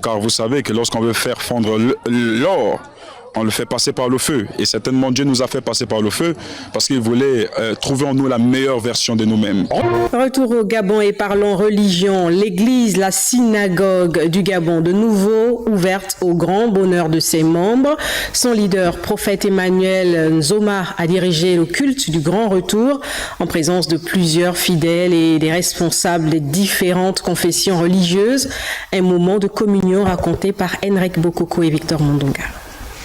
Car vous savez que lorsqu'on veut faire fondre l'or, on le fait passer par le feu. Et certainement Dieu nous a fait passer par le feu parce qu'il voulait trouver en nous la meilleure version de nous-mêmes. Retour au Gabon et parlons religion. L'église, la synagogue du Gabon, de nouveau ouverte au grand bonheur de ses membres. Son leader, prophète Emmanuel Nzoma, a dirigé le culte du grand retour en présence de plusieurs fidèles et des responsables des différentes confessions religieuses. Un moment de communion raconté par Henrik Bokoko et Victor Mondonga.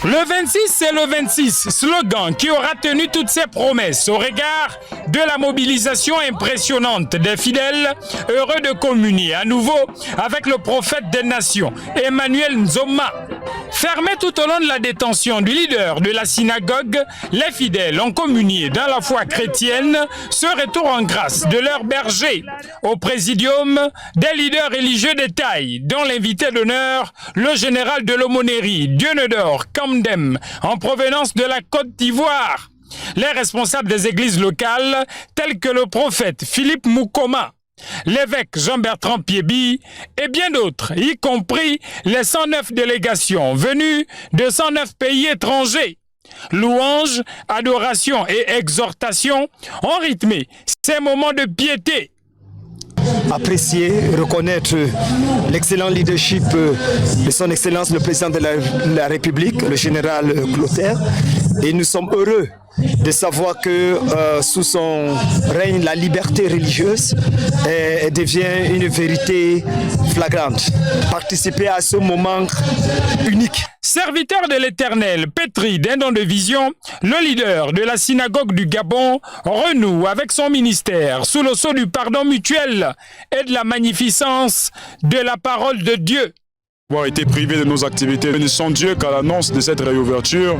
Le 26, c'est le 26, slogan qui aura tenu toutes ses promesses au regard de la mobilisation impressionnante des fidèles, heureux de communier à nouveau avec le prophète des nations, Emmanuel Nzoma. Fermé tout au long de la détention du leader de la synagogue, les fidèles ont communié dans la foi chrétienne ce retour en grâce de leur berger. Au présidium, des leaders religieux de taille, dont l'invité d'honneur, le général de l'aumônerie, Dieunedor Kamdem, en provenance de la Côte d'Ivoire. Les responsables des églises locales, tels que le prophète Philippe Moukoma, l'évêque Jean-Bertrand Piébi et bien d'autres, y compris les 109 délégations venues de 109 pays étrangers. Louanges, adoration et exhortation ont rythmé ces moments de piété. Apprécier, reconnaître l'excellent leadership de son Excellence le Président de la République, le général Clotaire. Et nous sommes heureux de savoir que sous son règne, la liberté religieuse devient une vérité flagrante. Participer à ce moment unique. Serviteur de l'Éternel, pétri d'un don de vision, le leader de la synagogue du Gabon renoue avec son ministère sous le sceau du pardon mutuel et de la magnificence de la parole de Dieu. Avoir été privés de nos activités, bénissons Dieu qu'à l'annonce de cette réouverture,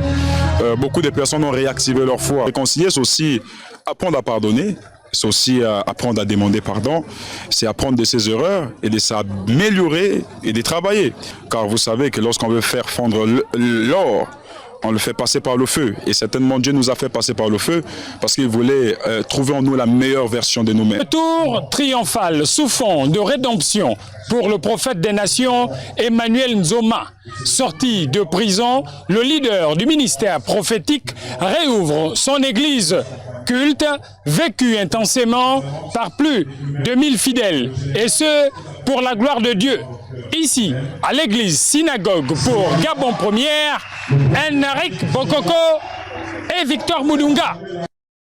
beaucoup de personnes ont réactivé leur foi. Réconcilier, c'est aussi apprendre à pardonner, c'est aussi apprendre à demander pardon, c'est apprendre de ses erreurs et de s'améliorer et de travailler. Car vous savez que lorsqu'on veut faire fondre l'or, on le fait passer par le feu. Et certainement Dieu nous a fait passer par le feu parce qu'il voulait trouver en nous la meilleure version de nous-mêmes. Retour triomphal sous fond de rédemption pour le prophète des nations Emmanuel Nzoma. Sorti de prison, le leader du ministère prophétique réouvre son église culte vécu intensément par plus de 1000 fidèles. Et ce, pour la gloire de Dieu. Ici, à l'église synagogue pour Gabon Première, Henrik Bokoko et Victor Mondonga.